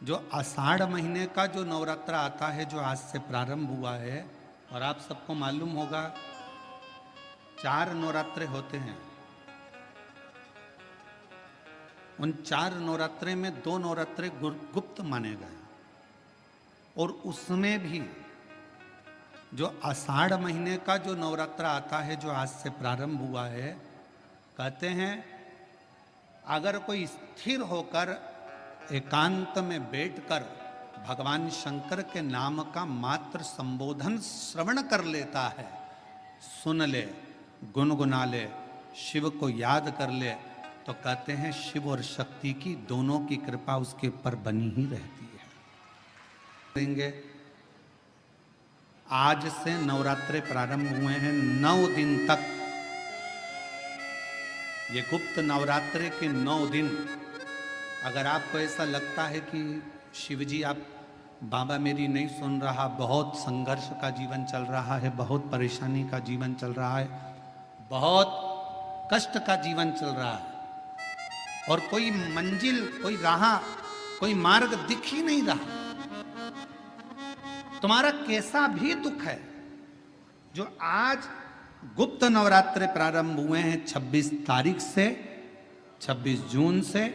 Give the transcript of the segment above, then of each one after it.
जो आषाढ़ महीने का जो नवरात्र आता है, जो आज से प्रारंभ हुआ है, और आप सबको मालूम होगा 4 नवरात्रे होते हैं। उन 4 नवरात्रे में 2 नवरात्रे गुप्त माने गए, और उसमें भी जो आषाढ़ महीने का जो नवरात्र आता है, जो आज से प्रारंभ हुआ है, कहते हैं अगर कोई स्थिर होकर एकांत में बैठकर भगवान शंकर के नाम का मात्र संबोधन श्रवण कर लेता है, सुन ले, गुनगुना ले, शिव को याद कर ले, तो कहते हैं शिव और शक्ति की दोनों की कृपा उसके ऊपर बनी ही रहती है। देंगे आज से नवरात्रे प्रारंभ हुए हैं, 9 दिन तक। ये गुप्त नवरात्रे के 9 दिन, अगर आपको ऐसा लगता है कि शिवजी आप बाबा मेरी नहीं सुन रहा, बहुत संघर्ष का जीवन चल रहा है, बहुत परेशानी का जीवन चल रहा है, बहुत कष्ट का जीवन चल रहा है, और कोई मंजिल, कोई राह, कोई मार्ग दिख ही नहीं रहा, तुम्हारा कैसा भी दुख है, जो आज गुप्त नवरात्रे प्रारंभ हुए हैं 26 तारीख से, 26 जून से,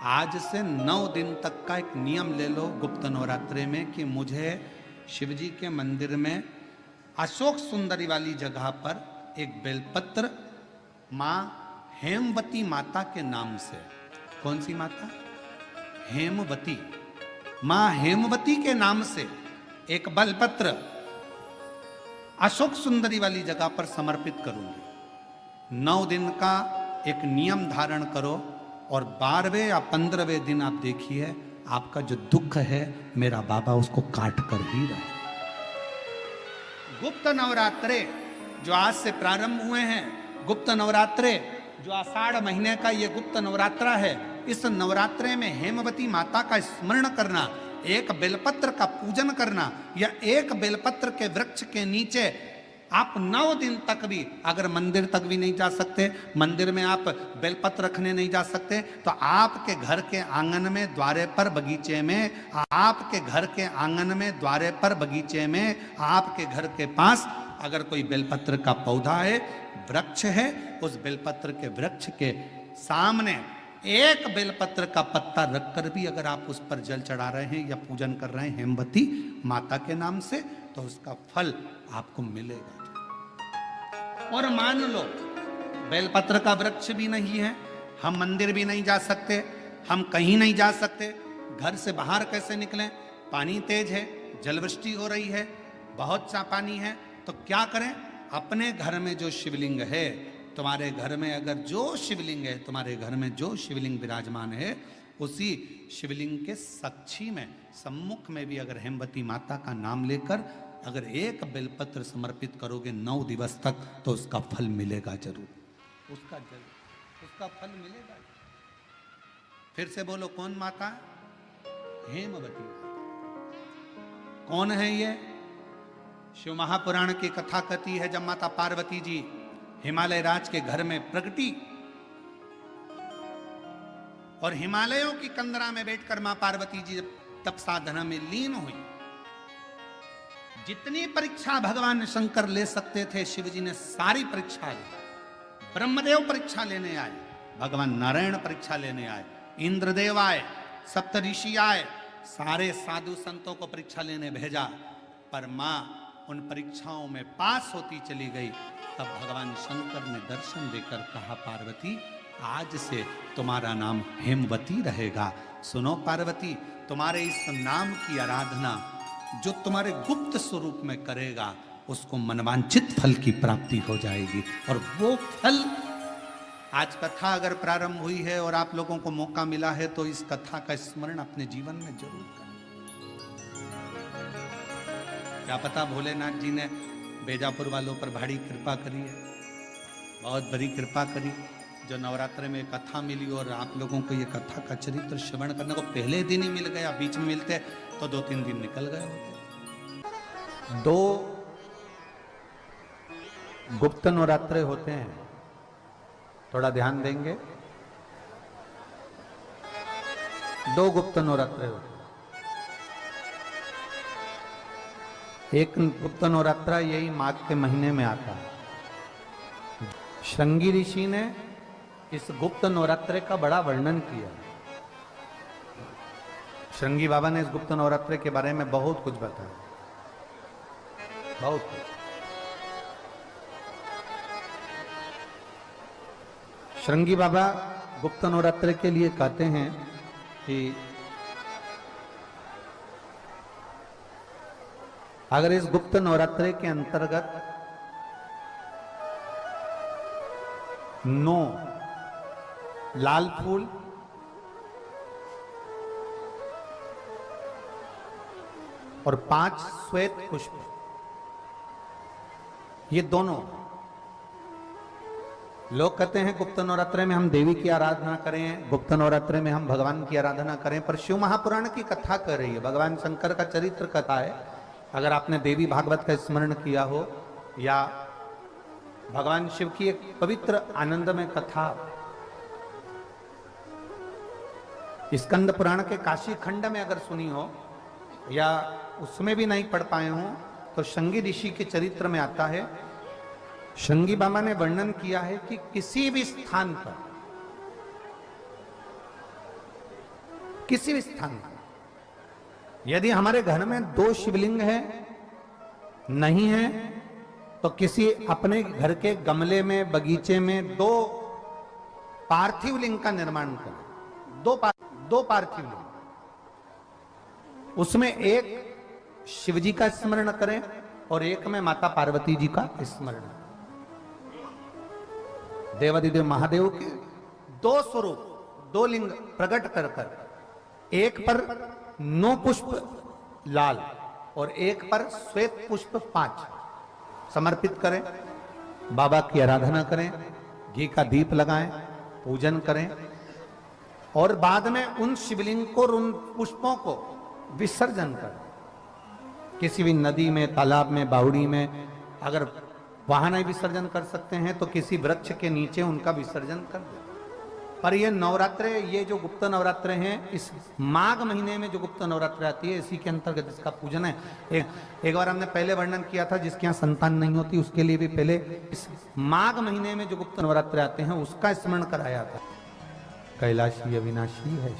आज से 9 दिन तक का एक नियम ले लो गुप्त नवरात्रे में कि मुझे शिवजी के मंदिर में अशोक सुंदरी वाली जगह पर एक बेलपत्र माँ हेमवती माता के नाम से, कौन सी माता? हेमवती, माँ हेमवती के नाम से एक बेलपत्र अशोक सुंदरी वाली जगह पर समर्पित करूंगी। 9 दिन का एक नियम धारण करो, और 12वें या 15वें दिन आप देखिए आपका जो दुख है मेरा बाबा उसको काट कर ही रहे। गुप्त नवरात्रे जो आज से प्रारंभ हुए हैं, गुप्त नवरात्रे जो आषाढ़ महीने का ये गुप्त नवरात्रा है, इस नवरात्रे में हेमवती माता का स्मरण करना, एक बेलपत्र का पूजन करना, या एक बेलपत्र के वृक्ष के नीचे आप 9 दिन तक भी, अगर मंदिर तक भी नहीं जा सकते, मंदिर में आप बेलपत्र रखने नहीं जा सकते, तो आपके घर के आंगन में, द्वारे पर, बगीचे में, आपके घर के आंगन में, द्वारे पर, बगीचे में, आपके घर के पास अगर कोई बेलपत्र का पौधा है, वृक्ष है, उस बेलपत्र के वृक्ष के सामने एक बेलपत्र का पत्ता रखकर भी अगर आप उस पर जल चढ़ा रहे हैं या पूजन कर रहे हैं हेमवती माता के नाम से, तो उसका फल आपको मिलेगा। और मान लो बेलपत्र का वृक्ष भी नहीं है, हम मंदिर भी नहीं जा सकते, हम कहीं नहीं जा सकते, घर से बाहर कैसे निकलें? पानी तेज है, जलवृष्टि हो रही है, बहुत सा पानी है, तो क्या करें? अपने घर में जो शिवलिंग है, तुम्हारे घर में अगर जो शिवलिंग है, तुम्हारे घर में जो शिवलिंग विराजमान है, उसी शिवलिंग के साक्षी में, सम्मुख में भी अगर हेमवती माता का नाम लेकर अगर एक बेलपत्र समर्पित करोगे 9 दिवस तक, तो उसका फल मिलेगा जरूर, उसका फल मिलेगा। फिर से बोलो, कौन माता? हेमवती माता। कौन है ये? शिव महापुराण की कथा कहती है, जब माता पार्वती जी हिमालय राज के घर में प्रगटी और हिमालयों की कंदरा में बैठकर मां पार्वती जी तप साधना में लीन हुई, जितनी परीक्षा भगवान शंकर ले सकते थे, शिवजी ने सारी परीक्षा ली। ब्रह्मदेव परीक्षा लेने आए, भगवान नारायण परीक्षा लेने आए, इंद्रदेव आए, सप्तऋषि आए, सारे साधु संतों को परीक्षा लेने भेजा, पर मां उन परीक्षाओं में पास होती चली गई। तब भगवान शंकर ने दर्शन देकर कहा, पार्वती आज से तुम्हारा नाम हेमवती रहेगा। सुनो पार्वती, तुम्हारे इस नाम की आराधना जो तुम्हारे गुप्त स्वरूप में करेगा, उसको मनवांछित फल की प्राप्ति हो जाएगी। और वो फल, आज कथा अगर प्रारंभ हुई है और आप लोगों को मौका मिला है, तो इस कथा का स्मरण अपने जीवन में जरूर करें। क्या पता भोलेनाथ जी ने बेजापुर वालों पर भारी कृपा करी है, बहुत बड़ी कृपा करी, जो नवरात्रे में कथा मिली, और आप लोगों को ये कथा का चरित्र श्रवण करने को पहले दिन ही मिल गया, बीच में मिलते तो 2-3 दिन निकल गए होते। 2 गुप्त नवरात्रे होते हैं, थोड़ा ध्यान देंगे। 2 गुप्त नवरात्रे होते हैं। एक गुप्त नवरात्रा यही माघ के महीने में आता है। श्रृंगी ऋषि ने इस गुप्त नवरात्रे का बड़ा वर्णन किया। श्रृंगी बाबा ने इस गुप्त नवरात्रे के बारे में बहुत कुछ बताया, बहुत कुछ। श्रृंगी बाबा गुप्त नवरात्रे के लिए कहते हैं कि अगर इस गुप्त नवरात्रे के अंतर्गत 9 लाल फूल और 5 श्वेत पुष्प, ये दोनों, लोग कहते हैं गुप्त नवरात्रे में हम देवी की आराधना करें, गुप्त नवरात्रे में हम भगवान की आराधना करें, पर शिव महापुराण की कथा कर रही है, भगवान शंकर का चरित्र कथा है। अगर आपने देवी भागवत का स्मरण किया हो या भगवान शिव की एक पवित्र आनंदमय कथा स्कंद पुराण के काशी खंड में अगर सुनी हो या उसमें भी नहीं पढ़ पाए हो, तो श्रृंगी ऋषि के चरित्र में आता है। श्रृंगी बाबा ने वर्णन किया है कि किसी भी स्थान पर, किसी भी स्थान पर यदि हमारे घर में 2 शिवलिंग है, नहीं है, तो किसी अपने घर के गमले में, बगीचे में 2 पार्थिव लिंग का निर्माण करें। 2 पार्थिव लिंग, उसमें एक शिव जी का स्मरण करें और एक में माता पार्वती जी का स्मरण। देवादिदेव महादेव के 2 स्वरूप, 2 लिंग प्रकट कर कर, एक पर 9 पुष्प लाल और एक पर श्वेत पुष्प 5 समर्पित करें, बाबा की आराधना करें, घी का दीप लगाएं, पूजन करें और बाद में उन शिवलिंग को, उन पुष्पों को विसर्जन करें। किसी भी नदी में, तालाब में, बावड़ी में, अगर वहां नहीं विसर्जन कर सकते हैं तो किसी वृक्ष के नीचे उनका विसर्जन कर दें। पर ये नवरात्रे, ये जो गुप्त नवरात्रे हैं, इस माघ महीने में जो गुप्त नवरात्रे आती है, इसी के अंतर्गत इसका पूजन है। एक बार हमने पहले वर्णन किया था, जिसके यहाँ संतान नहीं होती उसके लिए भी पहले इस माघ महीने में जो गुप्त नवरात्रे आते हैं उसका स्मरण कराया था। कैलाशी अविनाशी है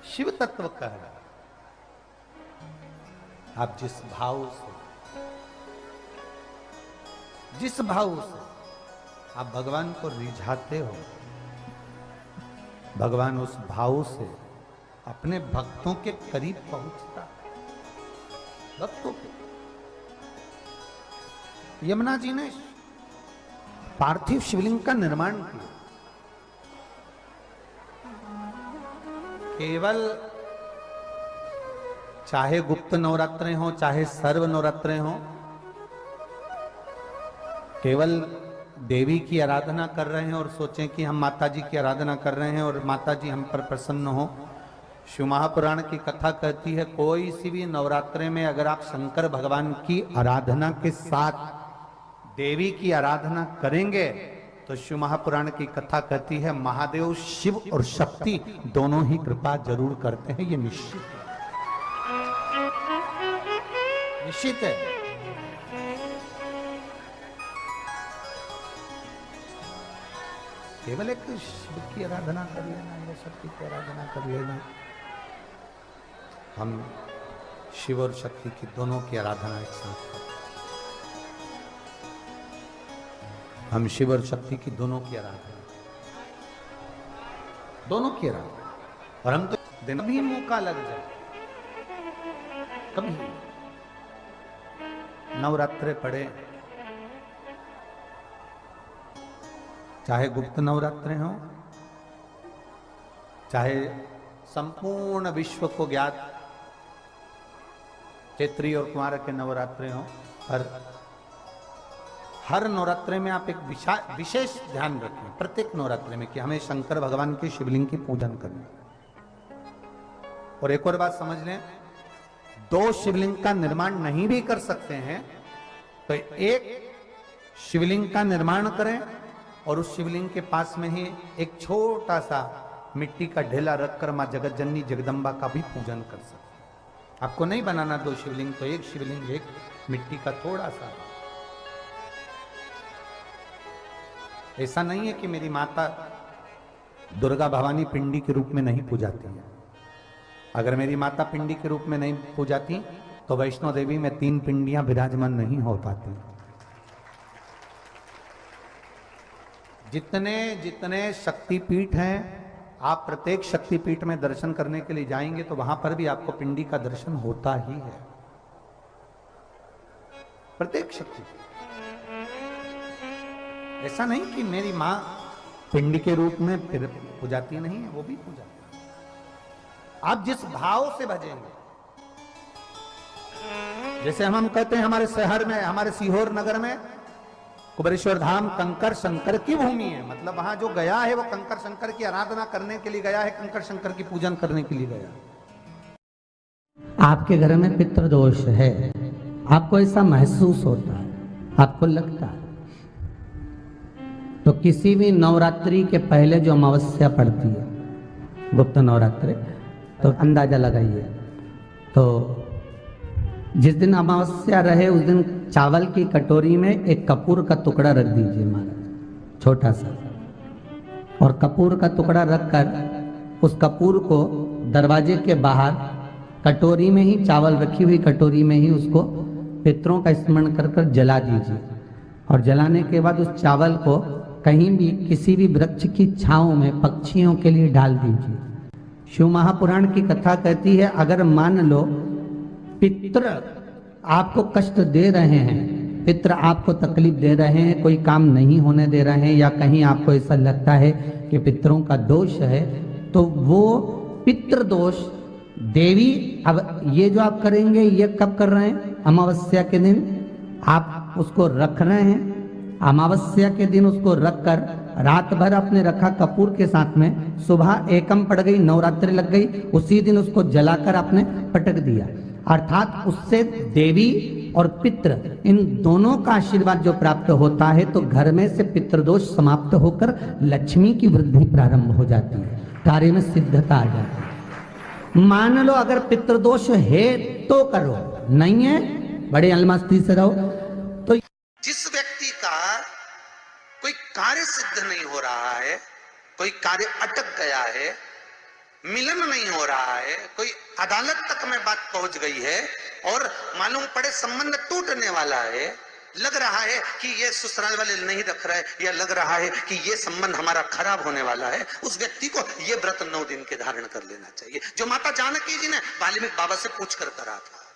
शिव तत्व का है। आप जिस भाव से आप भगवान को रिझाते हो, भगवान उस भाव से अपने भक्तों के करीब पहुंचता है। भक्तों के यमुना जी ने पार्थिव शिवलिंग का निर्माण किया। केवल चाहे गुप्त नवरात्रे हो, चाहे सर्व नवरात्रे हो, केवल देवी की आराधना कर रहे हैं और सोचें कि हम माता जी की आराधना कर रहे हैं और माता जी हम पर प्रसन्न हो। शिव महापुराण की कथा कहती है, कोई सी भी नवरात्रे में अगर आप शंकर भगवान की आराधना के साथ देवी की आराधना करेंगे तो शिव महापुराण की कथा कहती है महादेव शिव और शक्ति दोनों ही कृपा जरूर करते हैं। ये निश्चित है, निश्चित है। केवल एक शिव की आराधना कर लेना या शक्ति की आराधना कर लेना, हम शिव और शक्ति की दोनों की आराधना एक साथ करें। हम शिव और शक्ति की दोनों की आराधना, दोनों की आराधना। और हम तो दिन भी मौका लग जाए, कभी नवरात्रे पड़े, चाहे गुप्त नवरात्रे हो, चाहे संपूर्ण विश्व को ज्ञात चैत्री और कुमार के नवरात्रे हो, हर नवरात्रे में आप एक विशेष ध्यान रखें प्रत्येक नवरात्रे में कि हमें शंकर भगवान के शिवलिंग की पूजन करनी। और एक और बात समझ लें, 2 शिवलिंग का निर्माण नहीं भी कर सकते हैं तो एक शिवलिंग का निर्माण करें और उस शिवलिंग के पास में ही एक छोटा सा मिट्टी का ढेला रखकर मां जगत जननी जगदम्बा का भी पूजन कर सकते। आपको नहीं बनाना 2 शिवलिंग, तो एक शिवलिंग, एक मिट्टी का थोड़ा सा। ऐसा नहीं है कि मेरी माता दुर्गा भवानी पिंडी के रूप में नहीं पूजाती है। अगर मेरी माता पिंडी के रूप में नहीं पूजाती तो वैष्णो देवी में 3 पिंडियां विराजमान नहीं हो पाती। जितने जितने शक्तिपीठ हैं, आप प्रत्येक शक्तिपीठ में दर्शन करने के लिए जाएंगे तो वहां पर भी आपको पिंडी का दर्शन होता ही है, प्रत्येक शक्तिपीठ। ऐसा नहीं कि मेरी मां पिंडी के रूप में फिर पूजाती नहीं है, वो भी पूजाती है। आप जिस भाव से भजेंगे, जैसे हम कहते हैं हमारे शहर में, हमारे सीहोर नगर में कुबेरेश्वर धाम कंकर शंकर की भूमि है। मतलब वहां जो गया है वो कंकर शंकर की आराधना करने के लिए गया है, कंकर शंकर की पूजन करने के लिए गया। आपके घर में पितृदोष है, आपको ऐसा महसूस होता है, आपको लगता है, तो किसी भी नवरात्रि के पहले जो अमावस्या पड़ती है, गुप्त नवरात्रि, तो अंदाजा लगाइए। तो जिस दिन अमावस्या रहे उस दिन चावल की कटोरी में एक कपूर का टुकड़ा रख दीजिए महाराज, छोटा सा, और कपूर का टुकड़ा रखकर उस कपूर को दरवाजे के बाहर कटोरी में ही, चावल रखी हुई कटोरी में ही उसको पितरों का स्मरण कर कर जला दीजिए। और जलाने के बाद उस चावल को कहीं भी किसी भी वृक्ष की छांव में पक्षियों के लिए डाल दीजिए। शिव महापुराण की कथा कहती है, अगर मान लो पितृ आपको कष्ट दे रहे हैं, पितृ आपको तकलीफ दे रहे हैं, कोई काम नहीं होने दे रहे हैं, या कहीं आपको ऐसा लगता है कि पितरों का दोष है, तो वो पितृदोष देवी, अब ये जो आप करेंगे ये कब कर रहे हैं? अमावस्या के दिन आप उसको रख रहे हैं। अमावस्या के दिन उसको रखकर रात भर आपने रखा कपूर के साथ में, सुबह एकम पड़ गई, नवरात्रि लग गई, उसी दिन उसको जलाकर आपने पटक दिया। अर्थात उससे देवी और पितृ इन दोनों का आशीर्वाद जो प्राप्त होता है, तो घर में से पितृदोष समाप्त होकर लक्ष्मी की वृद्धि प्रारंभ हो जाती है, कार्य में सिद्धता आ जाती है। मान लो अगर पितृदोष है तो करो, नहीं है बड़े अलमस्ती से रहो। तो जिस व्यक्ति का कोई कार्य सिद्ध नहीं हो रहा है, कोई कार्य अटक गया है, मिलन नहीं हो रहा है, कोई अदालत तक में बात पहुंच गई है और मालूम पड़े संबंध टूटने वाला है, लग रहा है कि ये ससुराल वाले नहीं रख रहे, या लग रहा है कि ये संबंध हमारा खराब होने वाला है, उस व्यक्ति को ये व्रत 9 दिन के धारण कर लेना चाहिए, जो माता जानकी जी ने वाल्मीकि बाबा से पूछ कर करा था।